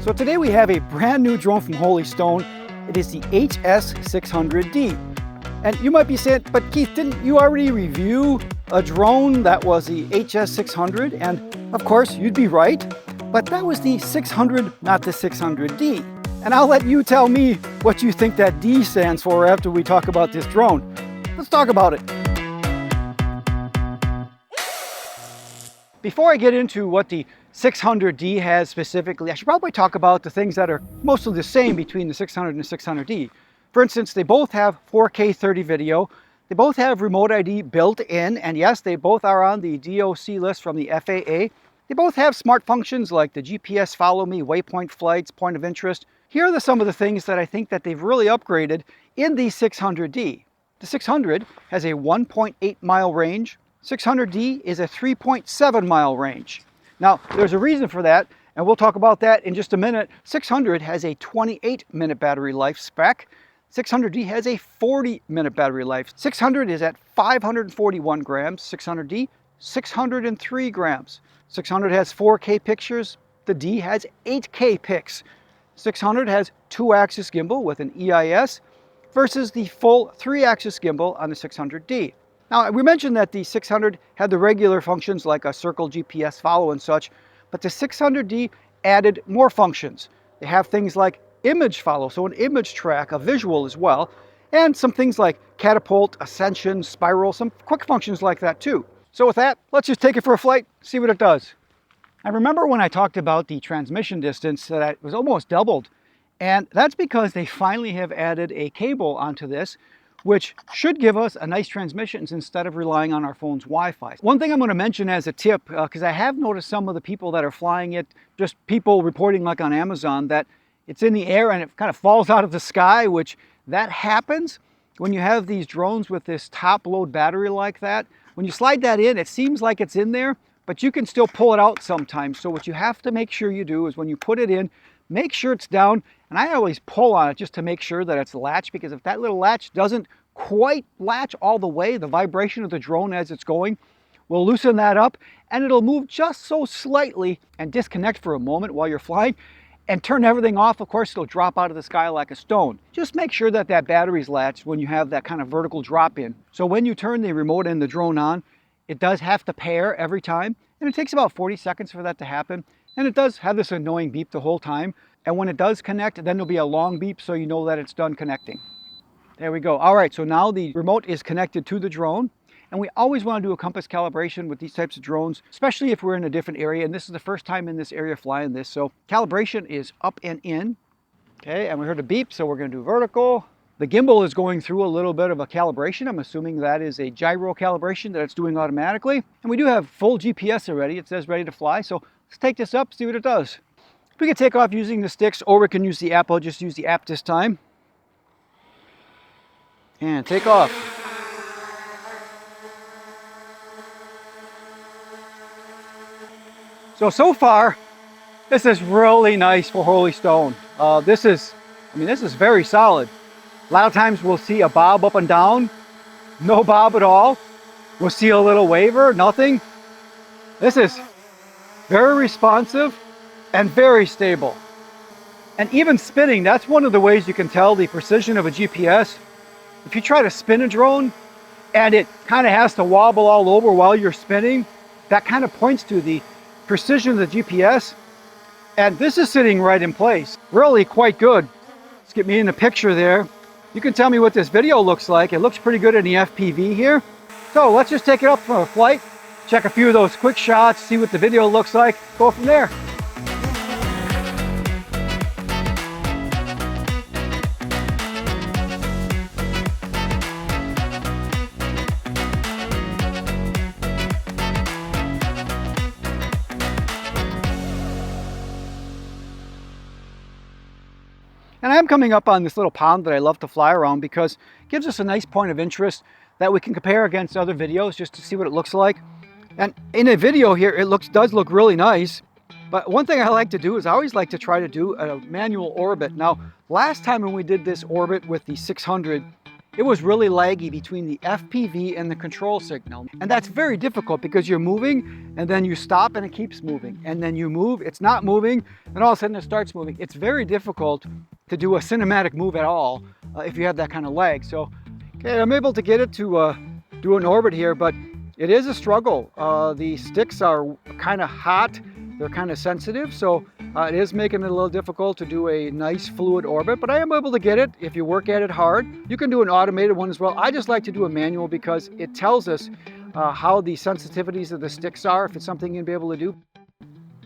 So today we have a brand new drone from Holy Stone. It is the HS600D. And you might be saying, but Keith, didn't you already review a drone that was the HS600? And of course, you'd be right, but that was the 600, not the 600D. And I'll let you tell me what you think that D stands for after we talk about this drone. Let's talk about it. Before I get into what the 600D has specifically, I should probably talk about the things that are mostly the same between the 600 and the 600D. For instance, they both have 4K 30 video. They both have remote ID built in, and yes, they both are on the DOC list from the FAA. They both have smart functions like the GPS follow me, waypoint flights, point of interest. Here are some of the things that I think that they've really upgraded in the 600D. The 600 has a 1.8 mile range. 600D is a 3.7 mile range. Now, there's a reason for that, and we'll talk about that in just a minute. 600 has a 28-minute battery life spec. 600D has a 40-minute battery life. 600 is at 541 grams. 600D, 603 grams. 600 has 4K pictures. The D has 8K pics. 600 has 2-axis gimbal with an EIS versus the full 3-axis gimbal on the 600D. Now, we mentioned that the 600 had the regular functions like a circle GPS follow and such, but the 600D added more functions. They have things like image follow, so an image track, a visual as well, and some things like catapult, ascension, spiral, some quick functions like that too. So with that, let's just take it for a flight, see what it does. I remember when I talked about the transmission distance that it was almost doubled, and that's because they finally have added a cable onto this, which should give us a nice transmissions instead of relying on our phone's Wi-Fi. One thing I'm going to mention as a tip, because I have noticed some of the people that are flying it, just people reporting like on Amazon, that it's in the air and it kind of falls out of the sky, which that happens when you have these drones with this top load battery like that. When you slide that in, it seems like it's in there, but you can still pull it out sometimes. So what you have to make sure you do is when you put it in, make sure it's down. And I always pull on it just to make sure that it's latched, because if that little latch doesn't quite latch all the way, the vibration of the drone as it's going will loosen that up, and it'll move just so slightly and disconnect for a moment while you're flying and turn everything off. Of course, it'll drop out of the sky like a stone. Just make sure that that battery's latched when you have that kind of vertical drop in. So when you turn the remote and the drone on, it does have to pair every time, and it takes about 40 seconds for that to happen. And it does have this annoying beep the whole time. And when it does connect, then there'll be a long beep so you know that it's done connecting. There we go. All right, so now the remote is connected to the drone. And we always want to do a compass calibration with these types of drones, especially if we're in a different area. And this is the first time in this area flying this. So calibration is up and in. Okay, and we heard a beep, so we're going to do vertical. The gimbal is going through a little bit of a calibration. I'm assuming that is a gyro calibration that it's doing automatically. And we do have full GPS already. It says ready to fly. So let's take this up, see what it does. We can take off using the sticks, or we can use the app. I'll just use the app this time. And take off. So far, this is really nice for Holy Stone. This is very solid. A lot of times we'll see a bob up and down, no bob at all. We'll see a little waver, nothing. This is very responsive and very stable. And even spinning, that's one of the ways you can tell the precision of a GPS. If you try to spin a drone and it kind of has to wobble all over while you're spinning, that kind of points to the precision of the GPS. And this is sitting right in place. Really quite good. Let's get me in the picture there. You can tell me what this video looks like. It looks pretty good in the FPV here. So let's just take it up for a flight, check a few of those quick shots, see what the video looks like, go from there. And I'm coming up on this little pond that I love to fly around because it gives us a nice point of interest that we can compare against other videos just to see what it looks like. And in a video here, it does look really nice. But one thing I like to do is I always like to try to do a manual orbit. Now, last time when we did this orbit with the 600, it was really laggy between the FPV and the control signal. And that's very difficult because you're moving and then you stop and it keeps moving. And then you move, it's not moving, and all of a sudden it starts moving. It's very difficult to do a cinematic move at all if you have that kind of lag. So, okay, I'm able to get it to do an orbit here, but it is a struggle. The sticks are kind of hot, they're kind of sensitive, so it is making it a little difficult to do a nice fluid orbit, but I am able to get it if you work at it hard. You can do an automated one as well. I just like to do a manual because it tells us how the sensitivities of the sticks are, if it's something you'll be able to do.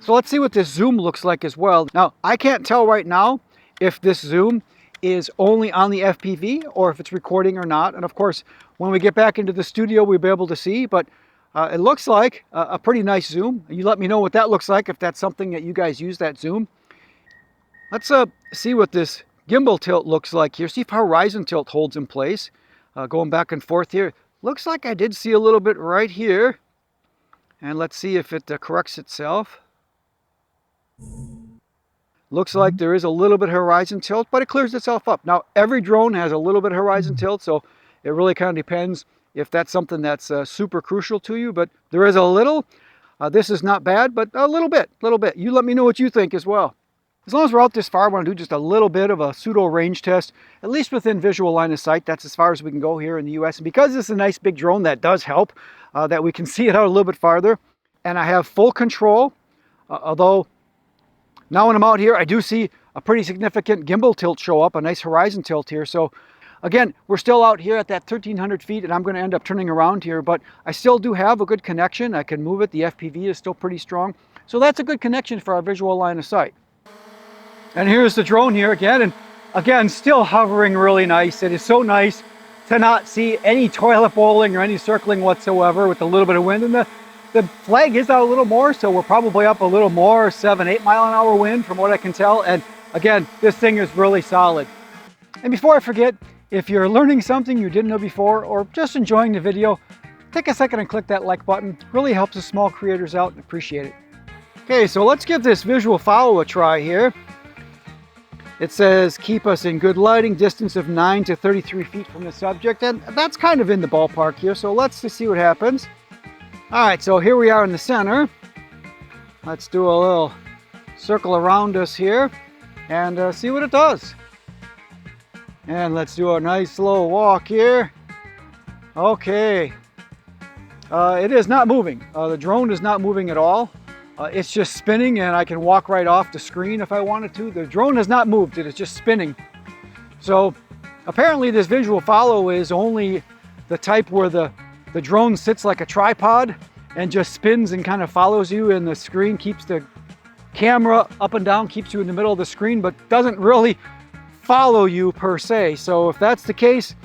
So let's see what this zoom looks like as well. Now, I can't tell right now if this zoom is only on the FPV or if it's recording or not. And of course, when we get back into the studio, we'll be able to see, but it looks like a pretty nice zoom. You let me know what that looks like, if that's something that you guys use, that zoom. Let's see what this gimbal tilt looks like here. See if horizon tilt holds in place. Going back and forth here. Looks like I did see a little bit right here. And let's see if it corrects itself. Looks like there is a little bit of horizon tilt, but it clears itself up. Now, every drone has a little bit of horizon tilt, so it really kind of depends if that's something that's super crucial to you, but there is a little. This is not bad, but a little bit. You let me know what you think as well. As long as we're out this far, I want to do just a little bit of a pseudo range test, at least within visual line of sight. That's as far as we can go here in the US. And because this is a nice big drone, that does help, that we can see it out a little bit farther. And I have full control, although now when I'm out here, I do see a pretty significant gimbal tilt show up, a nice horizon tilt here. So again, we're still out here at that 1,300 feet, and I'm going to end up turning around here, but I still do have a good connection. I can move it. The FPV is still pretty strong. So that's a good connection for our visual line of sight. And here's the drone here again, and again, still hovering really nice. It is so nice to not see any toilet bowling or any circling whatsoever with a little bit of wind. And the flag is out a little more, so we're probably up a little more, 7-8 mile an hour wind from what I can tell. And again, this thing is really solid. And before I forget, if you're learning something you didn't know before or just enjoying the video, take a second and click that like button. It really helps the small creators out and appreciate it. Okay, so let's give this visual follow a try here. It says keep us in good lighting, distance of 9 to 33 feet from the subject, and that's kind of in the ballpark here, so let's just see what happens. All right, so here we are in the center. Let's do a little circle around us here and see what it does. And let's do a nice slow walk here. Okay. It is not moving. The drone is not moving at all. It's just spinning, and I can walk right off the screen if I wanted to. The drone has not moved. It is just spinning. So apparently this visual follow is only the type where the drone sits like a tripod and just spins and kind of follows you, and the screen keeps the camera up and down, keeps you in the middle of the screen, but doesn't really follow you per se. So if that's the case,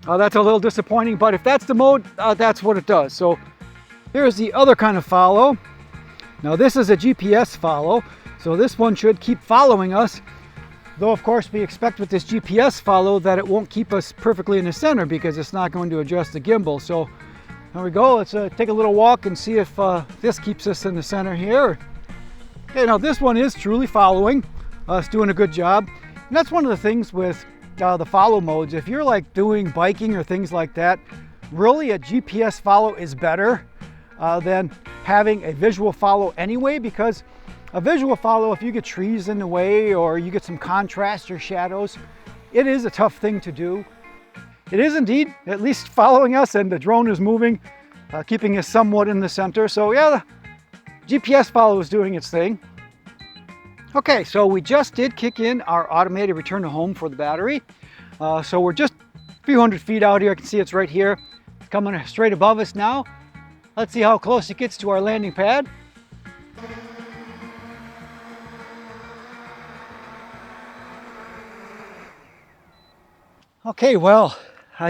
that's a little disappointing, but if that's the mode, that's what it does. So here's the other kind of follow. Now this is a GPS follow, so this one should keep following us, though of course we expect with this GPS follow that it won't keep us perfectly in the center because it's not going to adjust the gimbal. So there we go. Let's take a little walk and see if this keeps us in the center here. Okay, now this one is truly following. It's doing a good job. And that's one of the things with the follow modes. If you're like doing biking or things like that, really a GPS follow is better than having a visual follow anyway, because a visual follow, if you get trees in the way or you get some contrast or shadows, it is a tough thing to do. It is indeed at least following us, and the drone is moving, keeping us somewhat in the center. So yeah, the GPS follow is doing its thing. Okay, so we just did kick in our automated return to home for the battery. So we're just a few hundred feet out here. I can see it's right here. It's coming straight above us now. Let's see how close it gets to our landing pad. Okay, well,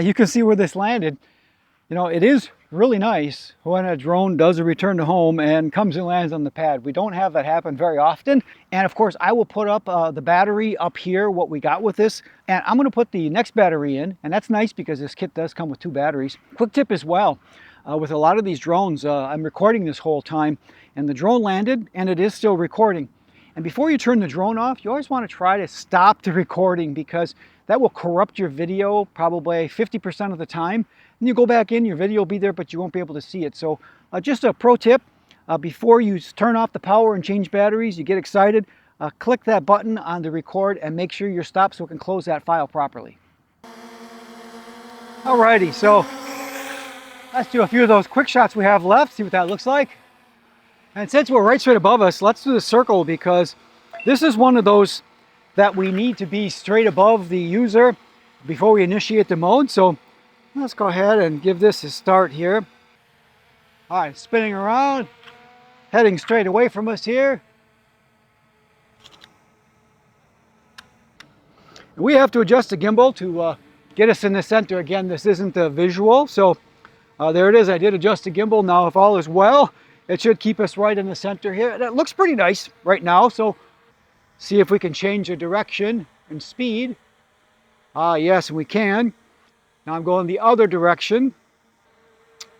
you can see where this landed. You know, it is really nice when a drone does a return to home and comes and lands on the pad. We don't have that happen very often. And of course, I will put up the battery up here, what we got with this. And I'm going to put the next battery in. And that's nice because this kit does come with 2 batteries. Quick tip as well. With a lot of these drones, I'm recording this whole time, and the drone landed and it is still recording. And before you turn the drone off, you always want to try to stop the recording, because that will corrupt your video probably 50% of the time. And you go back in, your video will be there, but you won't be able to see it. So just a pro tip, before you turn off the power and change batteries, you get excited, click that button on the record and make sure you're stopped so it can close that file properly. Alrighty, so let's do a few of those quick shots we have left, see what that looks like. And since we're right straight above us, let's do the circle, because this is one of those that we need to be straight above the user before we initiate the mode. So let's go ahead and give this a start here. All right, spinning around, heading straight away from us here. We have to adjust the gimbal to get us in the center. Again, this isn't a visual, so there it is. I did adjust the gimbal. Now, if all is well, it should keep us right in the center here. And it looks pretty nice right now, so see if we can change the direction and speed. Yes, we can. Now I'm going the other direction.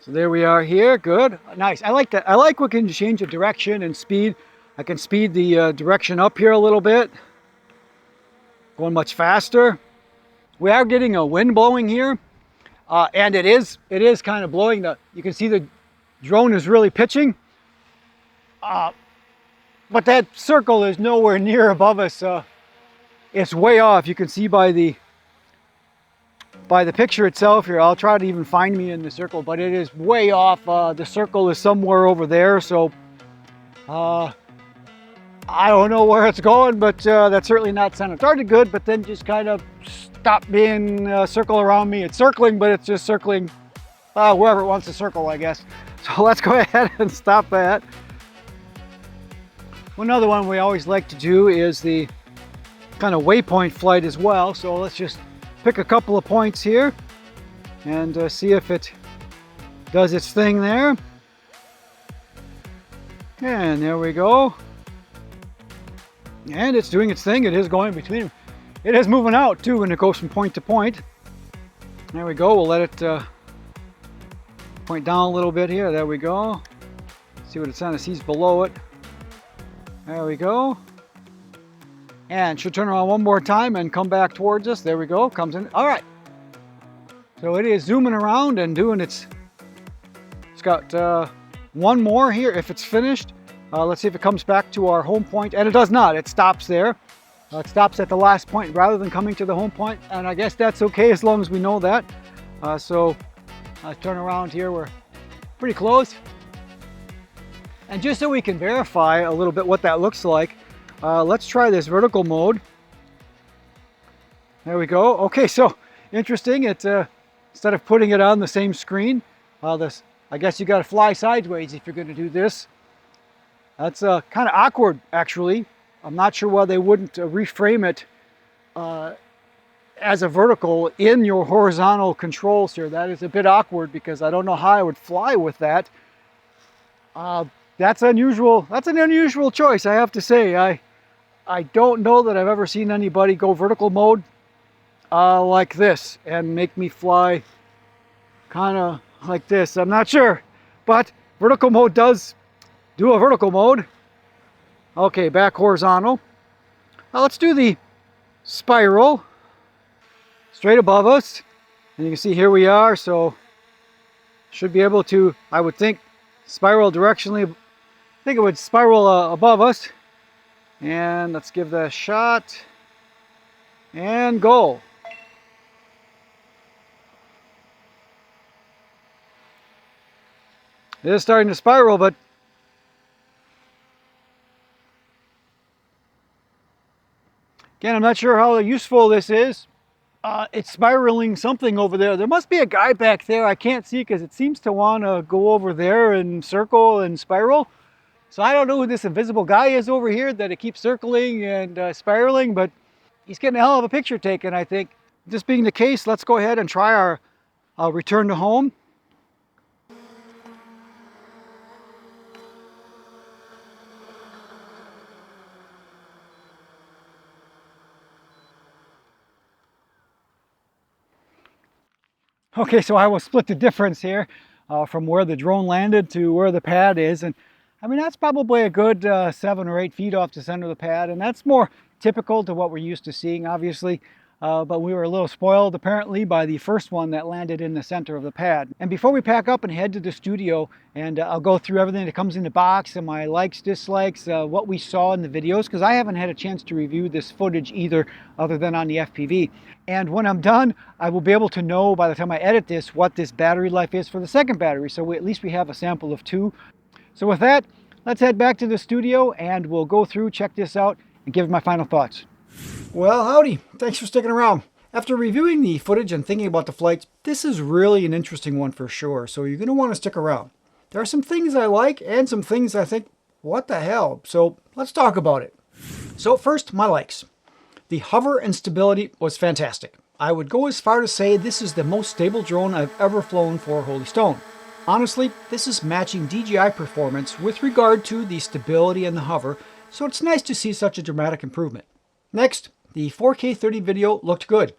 So there we are here, good, nice. I like that. I like we can change the direction and speed. I can speed the direction up here a little bit. Going much faster. We are getting a wind blowing here, and it is kind of blowing. You can see the drone is really pitching, but that circle is nowhere near above us. It's way off. You can see by the picture itself here. I'll try to even find me in the circle, but it is way off. The circle is somewhere over there, so I don't know where it's going, but that's certainly not centered. It started good, but then just kind of stopped being a circle around me. It's circling, but it's just circling wherever it wants to circle, I guess. So let's go ahead and stop that. Another one we always like to do is the kind of waypoint flight as well. So let's just pick a couple of points here and see if it does its thing there. And there we go. And it's doing its thing. It is going between them. It is moving out too when it goes from point to point. There we go. We'll let it point down a little bit here. There we go. See what it's on. It sees below it. There we go. And should turn around one more time and come back towards us. There we go. Comes in. All right. So it is zooming around and doing its. It's got one more here. If it's finished, let's see if it comes back to our home point. And it does not. It stops there. It stops at the last point rather than coming to the home point. And I guess that's okay as long as we know that. So turn around here. We're pretty close. And just so we can verify a little bit what that looks like, let's try this vertical mode. There we go. Okay, so interesting. It's instead of putting it on the same screen, I guess you got to fly sideways if you're going to do this. That's kind of awkward, actually. I'm not sure why they wouldn't reframe it as a vertical in your horizontal controls here. That is a bit awkward because I don't know how I would fly with that. That's unusual. That's an unusual choice, I have to say. I don't know that I've ever seen anybody go vertical mode like this and make me fly kind of like this. I'm not sure, but vertical mode does do a vertical mode. Okay, back horizontal. Now let's do the spiral straight above us. And you can see here we are, so should be able to, I would think, spiral directionally. I think it would spiral above us. And let's give that a shot. And go. It is starting to spiral, but again, I'm not sure how useful this is. It's spiraling something over there. There must be a guy back there I can't see because it seems to want to go over there and circle and spiral. So I don't know who this invisible guy is over here that it keeps circling and spiraling, but he's getting a hell of a picture taken, I think. This being the case, let's go ahead and try our return to home. Okay, so I will split the difference here from where the drone landed to where the pad is, and I mean, that's probably a good 7 or 8 feet off the center of the pad, and that's more typical to what we're used to seeing, obviously. But we were a little spoiled, apparently, by the first one that landed in the center of the pad. And before we pack up and head to the studio, and I'll go through everything that comes in the box and my likes, dislikes, what we saw in the videos, because I haven't had a chance to review this footage either, other than on the FPV. And when I'm done, I will be able to know by the time I edit this what this battery life is for the second battery. So at least we have a sample of 2. So with that, let's head back to the studio and we'll go through, check this out, and give my final thoughts. Well, howdy. Thanks for sticking around. After reviewing the footage and thinking about the flights, this is really an interesting one for sure, so you're going to want to stick around. There are some things I like and some things I think, what the hell? So let's talk about it. So first, my likes. The hover and stability was fantastic. I would go as far to say this is the most stable drone I've ever flown for Holy Stone. Honestly, this is matching DJI performance with regard to the stability and the hover, so it's nice to see such a dramatic improvement. Next, the 4K 30 video looked good.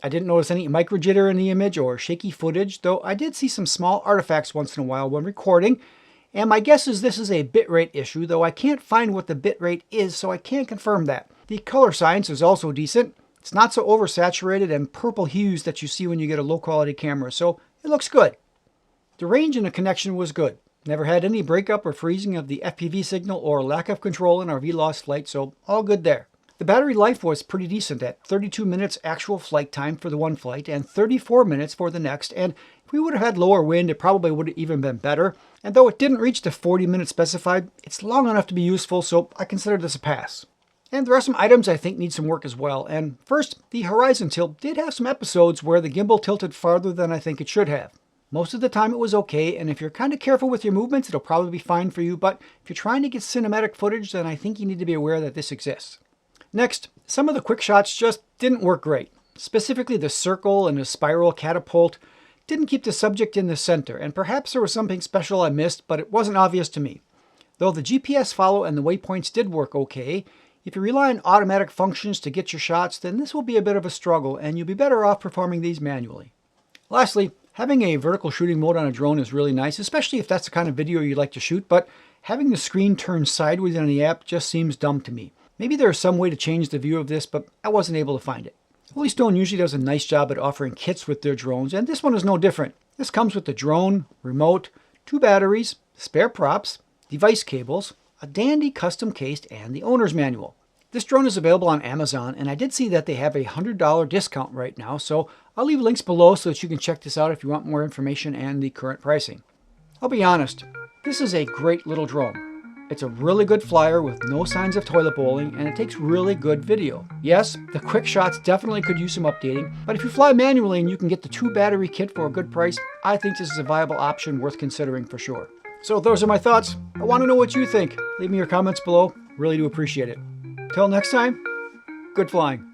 I didn't notice any micro jitter in the image or shaky footage, though I did see some small artifacts once in a while when recording, and my guess is this is a bitrate issue, though I can't find what the bitrate is, so I can't confirm that. The color science is also decent. It's not so oversaturated and purple hues that you see when you get a low quality camera, so it looks good. The range and the connection was good. Never had any breakup or freezing of the FPV signal or lack of control in our VLOS flight, so all good there. The battery life was pretty decent at 32 minutes actual flight time for the one flight and 34 minutes for the next, and if we would have had lower wind, it probably would have even been better. And though it didn't reach the 40 minutes specified, it's long enough to be useful, so I consider this a pass. And there are some items I think need some work as well. And first, the horizon tilt did have some episodes where the gimbal tilted farther than I think it should have. Most of the time it was okay, and if you're kind of careful with your movements, it'll probably be fine for you, but if you're trying to get cinematic footage, then I think you need to be aware that this exists. Next, some of the quick shots just didn't work great. Specifically the circle and the spiral catapult didn't keep the subject in the center, and perhaps there was something special I missed, but it wasn't obvious to me. Though the GPS follow and the waypoints did work okay, if you rely on automatic functions to get your shots, then this will be a bit of a struggle, and you'll be better off performing these manually. Lastly, having a vertical shooting mode on a drone is really nice, especially if that's the kind of video you'd like to shoot, but having the screen turned sideways on the app just seems dumb to me. Maybe there's some way to change the view of this, but I wasn't able to find it. Holy Stone usually does a nice job at offering kits with their drones, and this one is no different. This comes with the drone, remote, 2 batteries, spare props, device cables, a dandy custom case, and the owner's manual. This drone is available on Amazon, and I did see that they have a $100 discount right now, so I'll leave links below so that you can check this out if you want more information and the current pricing. I'll be honest, this is a great little drone. It's a really good flyer with no signs of toilet bowling, and it takes really good video. Yes, the quick shots definitely could use some updating, but if you fly manually and you can get the 2 battery kit for a good price, I think this is a viable option worth considering for sure. So those are my thoughts. I want to know what you think. Leave me your comments below. Really do appreciate it. Till next time, good flying.